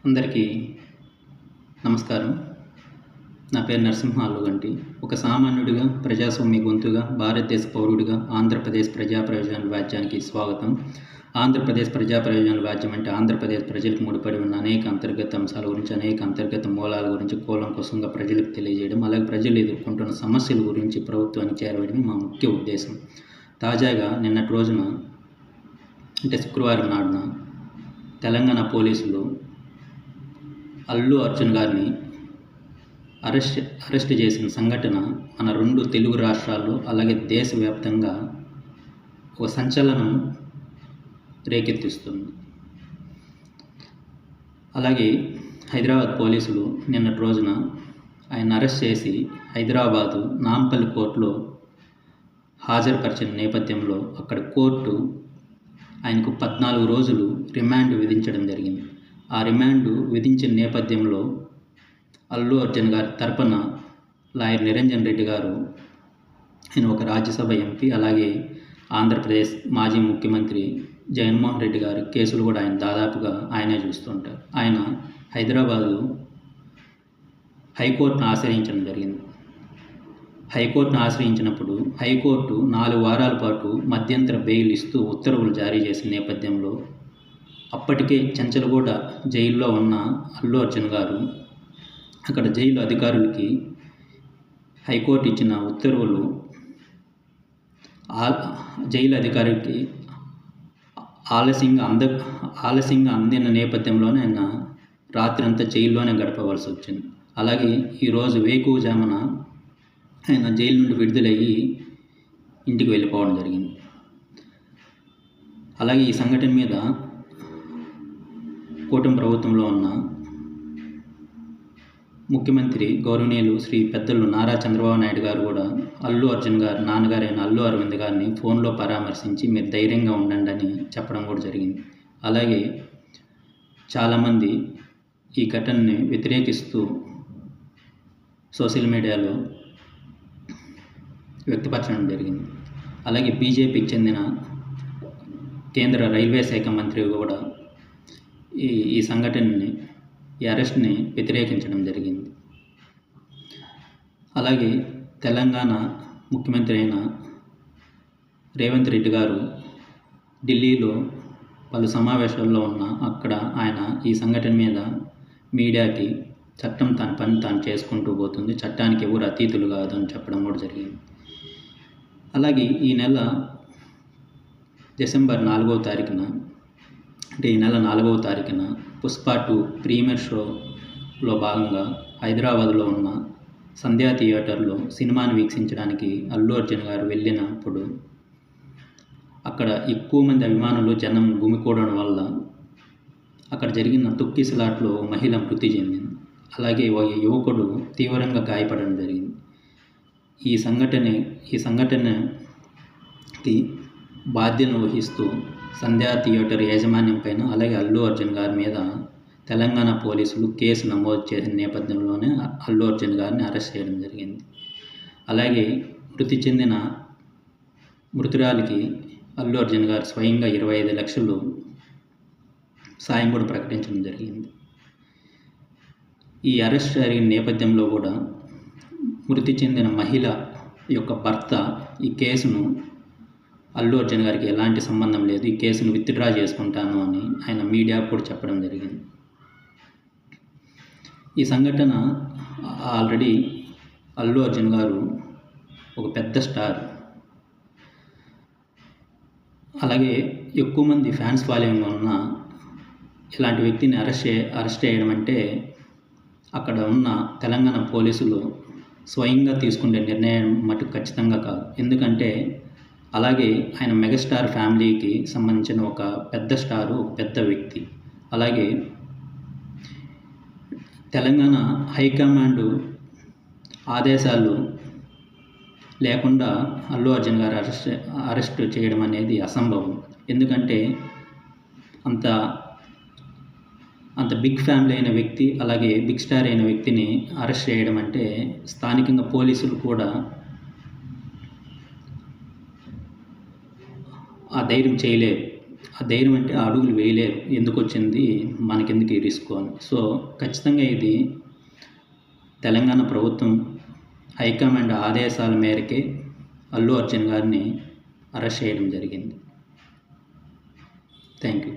అందరికీ నమస్కారం. నా పేరు నరసింహ అల్లుగంటి. ఒక సామాన్యుడిగా, ప్రజాస్వామ్య గొంతుగా, భారతదేశ పౌరుడిగా ఆంధ్రప్రదేశ్ ప్రజా ప్రయోజనాల వ్యాజ్యానికి స్వాగతం. ఆంధ్రప్రదేశ్ ప్రజా ప్రయోజనాల వ్యాజ్యం అంటే ఆంధ్రప్రదేశ్ ప్రజలకు ముడిపడి ఉన్న అనేక అంతర్గత అంశాల గురించి, అనేక అంతర్గత మూలాల గురించి కూలంకషంగా ప్రజలకు తెలియజేయడం, అలాగే ప్రజలు ఎదుర్కొంటున్న సమస్యల గురించి ప్రభుత్వానికి చేరవేయడం మా ముఖ్య ఉద్దేశం. తాజాగా నిన్నటి రోజున అంటే శుక్రవారం నాడున తెలంగాణ అల్లు అర్జున్ గారిని అరెస్ట్ చేసిన సంఘటన మన రెండు తెలుగు రాష్ట్రాల్లో అలాగే దేశవ్యాప్తంగా ఒక సంచలనం రేకెత్తిస్తుంది. అలాగే హైదరాబాద్ పోలీసులు నిన్నటి రోజున ఆయన అరెస్ట్ చేసి హైదరాబాదు నాంపల్లి కోర్టులో హాజరుపరిచిన నేపథ్యంలో అక్కడ కోర్టు ఆయనకు 14 రోజులు రిమాండ్ విధించడం జరిగింది. ఆ రిమాండ్ విధించిన నేపథ్యంలో అల్లు అర్జున్ గారి తరపున లాయర్ నిరంజన్ రెడ్డి గారు, ఆయన ఒక రాజ్యసభ ఎంపీ, అలాగే ఆంధ్రప్రదేశ్ మాజీ ముఖ్యమంత్రి జగన్మోహన్ రెడ్డి గారి కేసులు కూడా ఆయన దాదాపుగా ఆయనే చూస్తుంటారు. ఆయన హైదరాబాదు హైకోర్టును ఆశ్రయించడం జరిగింది. హైకోర్టును ఆశ్రయించినప్పుడు హైకోర్టు 4 వారాల పాటు మధ్యంతర బెయిల్ ఇస్తూ ఉత్తర్వులు జారీ చేసిన నేపథ్యంలో అప్పటికే చెంచలగూడ జైల్లో ఉన్న అల్లు అర్జున్ గారు అక్కడ జైలు అధికారులకి హైకోర్టు ఇచ్చిన ఉత్తర్వులు జైలు అధికారికి ఆలస్యంగా అందిన నేపథ్యంలోనే ఆయన రాత్రంతా జైల్లోనే గడపవలసి వచ్చింది. అలాగే ఈరోజు వేకువజామున ఆయన జైలు నుండి విడుదలయ్యి ఇంటికి వెళ్ళిపోవడం జరిగింది. అలాగే ఈ సంఘటన మీద కూటమి ప్రభుత్వంలో ఉన్న ముఖ్యమంత్రి గౌరవనీయులు శ్రీ పెద్దలు నారా చంద్రబాబు నాయుడు గారు కూడా అల్లు అర్జున్ గారు నాన్నగారైన అల్లు అరవింద్ గారిని ఫోన్లో పరామర్శించి మీరు ధైర్యంగా ఉండండి అని చెప్పడం కూడా జరిగింది. అలాగే చాలామంది ఈ ఘటనని వ్యతిరేకిస్తూ సోషల్ మీడియాలో వ్యక్తపరచడం జరిగింది. అలాగే బీజేపీకి చెందిన కేంద్ర రైల్వే శాఖ మంత్రి కూడా ఈ సంఘటనని, ఈ అరెస్ట్ని వ్యతిరేకించడం జరిగింది. అలాగే తెలంగాణ ముఖ్యమంత్రి అయిన రేవంత్ రెడ్డి గారు ఢిల్లీలో పలు సమావేశాల్లో ఉన్న అక్కడ ఆయన ఈ సంఘటన మీద మీడియాకి చట్టం తన పని తాను చేసుకుంటూ పోతుంది, చట్టానికి ఎవరు అతీతులు కాదు అని చెప్పడం కూడా జరిగింది. అలాగే ఈ నెల డిసెంబర్ 4వ తారీఖున అంటే ఈ నెల 4వ తారీఖున పుష్ప 2 ప్రీమియర్ షోలో భాగంగా హైదరాబాద్లో ఉన్న సంధ్యా థియేటర్లో సినిమాని వీక్షించడానికి అల్లు అర్జున్ గారు వెళ్ళినప్పుడు అక్కడ ఎక్కువ మంది అభిమానులు జనం గుమికూడడం వల్ల అక్కడ జరిగిన తొక్కిసలాట్లో మహిళ మృతి చెందింది. అలాగే ఒక యువకుడు తీవ్రంగా గాయపడడం జరిగింది. ఈ సంఘటనకి బాధ్యతను వహిస్తూ సంధ్యా థియేటర్ యాజమాన్యం పైన అలాగే అల్లు అర్జున్ గారి మీద తెలంగాణ పోలీసులు కేసు నమోదు చేసిన నేపథ్యంలోనే అల్లు అర్జున్ గారిని అరెస్ట్ చేయడం జరిగింది. అలాగే మృతి చెందిన మృతురాలికి అల్లు అర్జున్ గారు స్వయంగా 25 లక్షలు సాయం కూడా ప్రకటించడం జరిగింది. ఈ అరెస్ట్ జరిగిన నేపథ్యంలో కూడా మృతి చెందిన మహిళ యొక్క భర్త ఈ కేసును అల్లు అర్జున్ గారికి ఎలాంటి సంబంధం లేదు, ఈ కేసును విత్డ్రా చేసుకుంటాను అని ఆయన మీడియాకు కూడా చెప్పడం జరిగింది. ఈ సంఘటన ఆల్రెడీ అల్లు అర్జున్ గారు ఒక పెద్ద స్టార్, అలాగే ఎక్కువ మంది ఫ్యాన్స్ ఫాలోయింగ్ ఉన్న ఇలాంటి వ్యక్తిని అరెస్ట్ చేయడం అంటే అక్కడ ఉన్న తెలంగాణ పోలీసులు స్వయంగా తీసుకునే నిర్ణయం మటుకు ఖచ్చితంగా కాదు. ఎందుకంటే అలాగే ఆయన మెగాస్టార్ ఫ్యామిలీకి సంబంధించిన ఒక పెద్ద స్టారు, ఒక పెద్ద వ్యక్తి. అలాగే తెలంగాణ హైకమాండ్ ఆదేశాలు లేకుండా అల్లు అర్జున్ గారు అరెస్ట్ చేయడం అనేది అసంభవం. ఎందుకంటే అంత బిగ్ ఫ్యామిలీ అయిన వ్యక్తి, అలాగే బిగ్ స్టార్ అయిన వ్యక్తిని అరెస్ట్ చేయడం అంటే స్థానికంగా పోలీసులు కూడా ఆ ధైర్యం చేయలేరు. ఆ ధైర్యం అంటే ఆ అడుగులు వేయలేరు, ఎందుకు వచ్చింది మనకెందుకు ఈ రిస్క్ అని. సో ఖచ్చితంగా ఇది తెలంగాణ ప్రభుత్వం హైకమాండ్ ఆదేశాల మేరకే అల్లు అర్జున్ గారిని అరెస్ట్ చేయడం జరిగింది. Thank you.